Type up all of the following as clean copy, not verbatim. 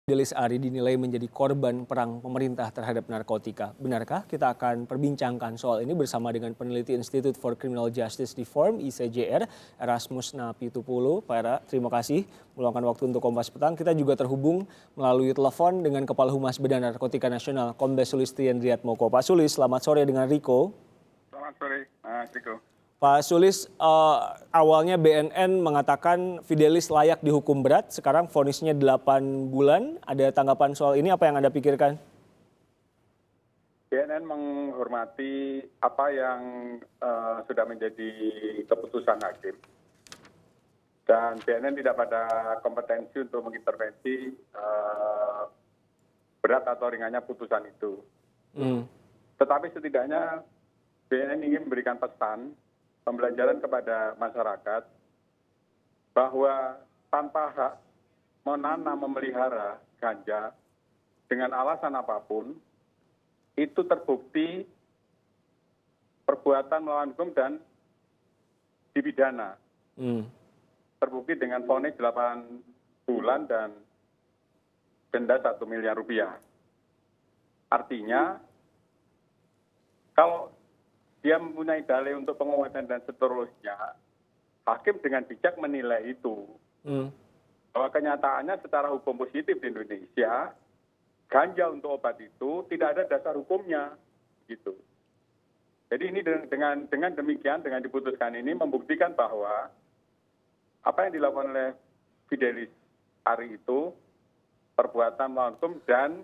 Fidelis Ari dinilai menjadi korban perang pemerintah terhadap narkotika. Benarkah? Kita akan perbincangkan soal ini bersama dengan peneliti Institute for Criminal Justice Reform (ICJR) Erasmus Napitupulu. Pak Era, terima kasih meluangkan waktu untuk Kompas Petang. Kita juga terhubung melalui telepon dengan Kepala Humas Badan Narkotika Nasional Kombes Sulistian Riyatmoko. Pak Sulis, selamat sore dengan Riko. Selamat sore, Mas Riko. Pak Sulis, awalnya BNN mengatakan Fidelis layak dihukum berat, sekarang vonisnya 8 bulan. Ada tanggapan soal ini, apa yang Anda pikirkan? BNN menghormati apa yang sudah menjadi keputusan hakim. Dan BNN tidak pada kompetensi untuk mengintervensi berat atau ringannya putusan itu. Tetapi setidaknya BNN ingin memberikan pesan pembelajaran kepada masyarakat bahwa tanpa hak menanam memelihara ganja dengan alasan apapun itu terbukti perbuatan melawan hukum dan dipidana. Terbukti dengan vonis 8 bulan dan denda 1 miliar rupiah. Artinya kalau dia mempunyai dalih untuk pengobatan dan seterusnya, hakim dengan bijak menilai itu. Bahwa kenyataannya secara hukum positif di Indonesia, ganja untuk obat itu tidak ada dasar hukumnya. Gitu. Jadi ini dengan demikian, dengan diputuskan ini membuktikan bahwa apa yang dilakukan oleh Fidelis Ari itu perbuatan melawan hukum dan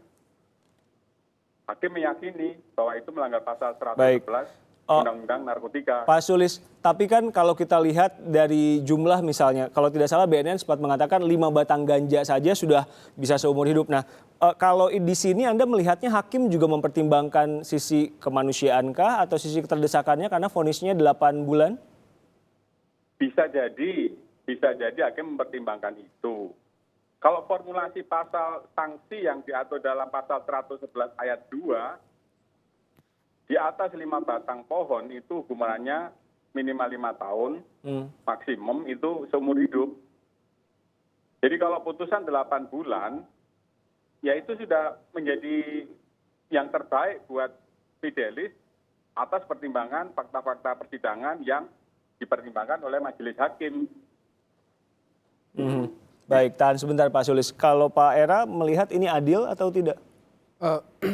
hakim meyakini bahwa itu melanggar pasal 111 Undang-Undang Narkotika. Pak Sulis, tapi kan kalau kita lihat dari jumlah misalnya, kalau tidak salah BNN sempat mengatakan 5 batang ganja saja sudah bisa seumur hidup. Nah, kalau di sini Anda melihatnya hakim juga mempertimbangkan sisi kemanusiaankah atau sisi keterdesakannya karena vonisnya 8 bulan? Bisa jadi hakim mempertimbangkan itu. Kalau formulasi pasal sanksi yang diatur dalam pasal 111 ayat 2, di atas 5 batang pohon itu hukumannya minimal 5 tahun, maksimum itu seumur hidup. Jadi kalau putusan 8 bulan, ya itu sudah menjadi yang terbaik buat Fidelis atas pertimbangan fakta-fakta persidangan yang dipertimbangkan oleh majelis hakim. Baik, tahan sebentar Pak Sulis. Kalau Pak Era melihat ini adil atau tidak?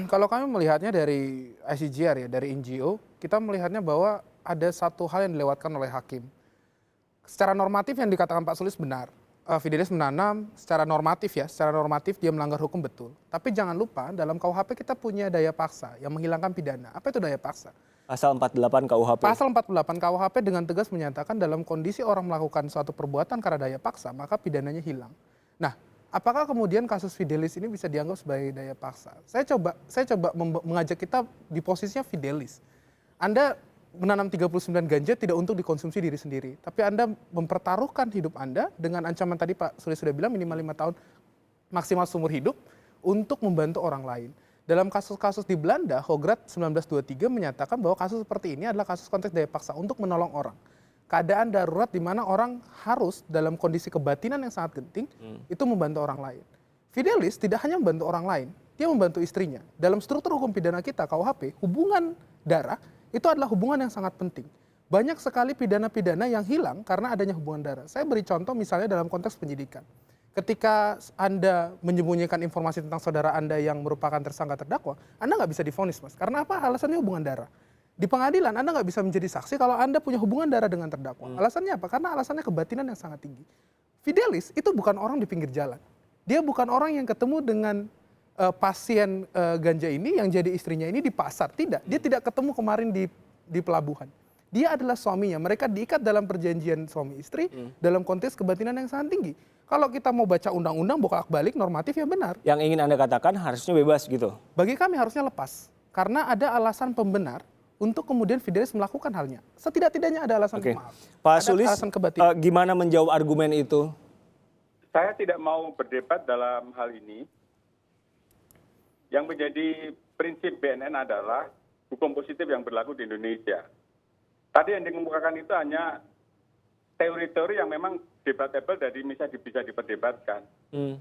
Kalau kami melihatnya dari ICJR ya, dari NGO, kita melihatnya bahwa ada satu hal yang dilewatkan oleh hakim. Secara normatif yang dikatakan Pak Sulis benar. Fidelis menanam secara normatif ya, secara normatif dia melanggar hukum betul. Tapi jangan lupa dalam KUHP kita punya daya paksa yang menghilangkan pidana. Apa itu daya paksa? Pasal 48 KUHP. Pasal 48 KUHP dengan tegas menyatakan dalam kondisi orang melakukan suatu perbuatan karena daya paksa, maka pidananya hilang. Nah, apakah kemudian kasus Fidelis ini bisa dianggap sebagai daya paksa? Saya coba mengajak kita di posisinya Fidelis. Anda menanam 39 ganja tidak untuk dikonsumsi diri sendiri, tapi Anda mempertaruhkan hidup Anda dengan ancaman tadi Pak Sulis sudah bilang minimal 5 tahun maksimal seumur hidup untuk membantu orang lain. Dalam kasus-kasus di Belanda, Hograd 1923 menyatakan bahwa kasus seperti ini adalah kasus konteks daya paksa untuk menolong orang. Keadaan darurat di mana orang harus dalam kondisi kebatinan yang sangat genting itu membantu orang lain. Fidelis tidak hanya membantu orang lain, dia membantu istrinya. Dalam struktur hukum pidana kita KUHP, hubungan darah itu adalah hubungan yang sangat penting. Banyak sekali pidana-pidana yang hilang karena adanya hubungan darah. Saya beri contoh misalnya dalam konteks penyidikan. Ketika Anda menyembunyikan informasi tentang saudara Anda yang merupakan tersangka terdakwa, Anda nggak bisa divonis, Mas. Karena apa? Alasannya hubungan darah. Di pengadilan Anda nggak bisa menjadi saksi kalau Anda punya hubungan darah dengan terdakwa. Alasannya apa? Karena alasannya kebatinan yang sangat tinggi. Fidelis itu bukan orang di pinggir jalan. Dia bukan orang yang ketemu dengan pasien ganja ini yang jadi istrinya ini di pasar. Tidak. Dia tidak ketemu kemarin di pelabuhan. Dia adalah suaminya. Mereka diikat dalam perjanjian suami istri dalam konteks kebatinan yang sangat tinggi. Kalau kita mau baca undang-undang bolak-balik normatif ya benar. Yang ingin Anda katakan harusnya bebas gitu? Bagi kami harusnya lepas. Karena ada alasan pembenar untuk kemudian Fidelis melakukan halnya. Setidak-tidaknya ada alasan pemaaf. Pak Sulis, gimana menjawab argumen itu? Saya tidak mau berdebat dalam hal ini. Yang menjadi prinsip BNN adalah hukum positif yang berlaku di Indonesia. Tadi yang dikemukakan itu hanya teori-teori yang memang debatable dari bisa diperdebatkan.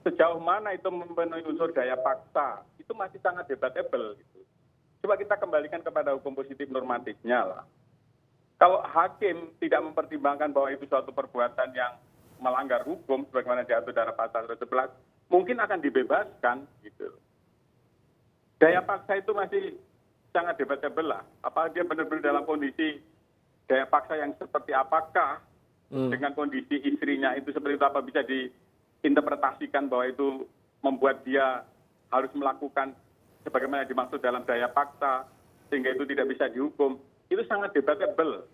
Sejauh mana itu memenuhi unsur daya paksa, itu masih sangat debatable. Gitu. Coba kita kembalikan kepada hukum positif normatifnya lah. Kalau hakim tidak mempertimbangkan bahwa itu suatu perbuatan yang melanggar hukum, sebagaimana diatur dalam pasal 11, mungkin akan dibebaskan. Gitu. Daya paksa itu masih sangat debatable lah. Apakah dia benar-benar dalam kondisi daya paksa yang seperti apakah, dengan kondisi istrinya itu seperti itu, apa bisa diinterpretasikan bahwa itu membuat dia harus melakukan sebagaimana dimaksud dalam daya paksa, sehingga itu tidak bisa dihukum, itu sangat debatable.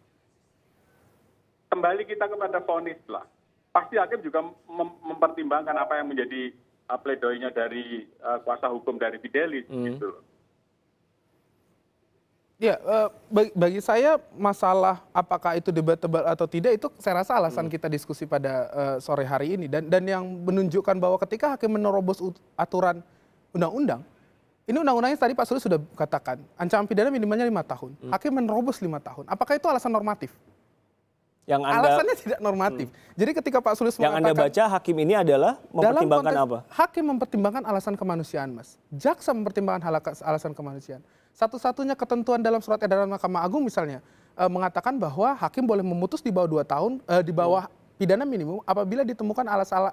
Kembali kita kepada vonis lah. Pasti hakim juga mempertimbangkan apa yang menjadi pledoinya dari kuasa hukum dari Fidelis. Gitu. Ya, bagi saya masalah apakah itu debatable atau tidak itu saya rasa alasan kita diskusi pada sore hari ini dan yang menunjukkan bahwa ketika hakim menerobos aturan undang-undang, ini undang-undangnya tadi Pak Sulis sudah katakan ancaman pidana minimalnya 5 tahun, hakim menerobos 5 tahun. Apakah itu alasan normatif? Alasannya tidak normatif. Jadi ketika Pak Sulis yang mengatakan, Anda baca hakim ini adalah mempertimbangkan apa? Hakim mempertimbangkan alasan kemanusiaan, Mas. Jaksa mempertimbangkan alasan kemanusiaan. Satu-satunya ketentuan dalam surat edaran Mahkamah Agung misalnya mengatakan bahwa hakim boleh memutus di bawah 2 tahun, di bawah pidana minimum apabila ditemukan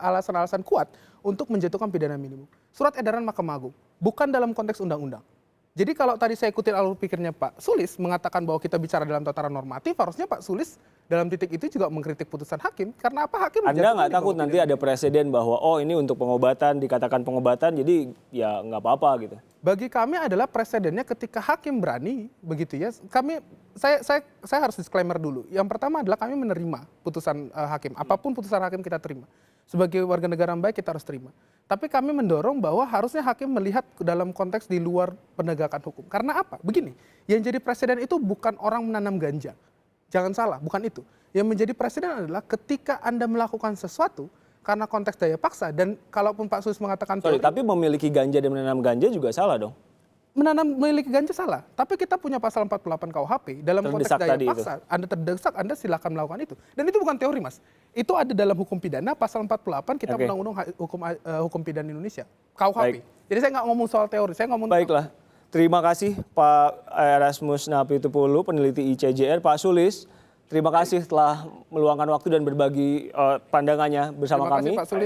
alasan-alasan kuat untuk menjatuhkan pidana minimum. Surat edaran Mahkamah Agung, bukan dalam konteks undang-undang. Jadi kalau tadi saya ikutin alur pikirnya Pak Sulis mengatakan bahwa kita bicara dalam tataran normatif, harusnya Pak Sulis dalam titik itu juga mengkritik putusan hakim. Karena apa hakim? Anda nggak takut nanti ada presiden bahwa oh ini untuk pengobatan, dikatakan pengobatan, jadi ya nggak apa-apa gitu? Bagi kami adalah presidennya ketika hakim berani, begitu ya. Saya harus disclaimer dulu. Yang pertama adalah kami menerima putusan hakim. Apapun putusan hakim kita terima. Sebagai warga negara yang baik kita harus terima. Tapi kami mendorong bahwa harusnya hakim melihat dalam konteks di luar penegakan hukum. Karena apa? Begini, yang jadi presiden itu bukan orang menanam ganja. Jangan salah, bukan itu. Yang menjadi presiden adalah ketika Anda melakukan sesuatu karena konteks daya paksa. Dan kalaupun Pak Sulis mengatakan tapi memiliki ganja dan menanam ganja juga salah dong? Memiliki ganja salah, tapi kita punya pasal 48 KUHP dalam konteks daya paksa. Anda terdesak, Anda silakan melakukan itu. Dan itu bukan teori, Mas. Itu ada dalam hukum pidana pasal 48 kita undang-undang hukum pidana Indonesia, KUHP. Baik. Jadi saya nggak ngomong soal teori, saya ngomong. Baiklah. Terima kasih Pak Erasmus Napitupulu, peneliti ICJR. Pak Sulis, terima kasih telah meluangkan waktu dan berbagi pandangannya bersama kami. Terima kasih Pak Sulis.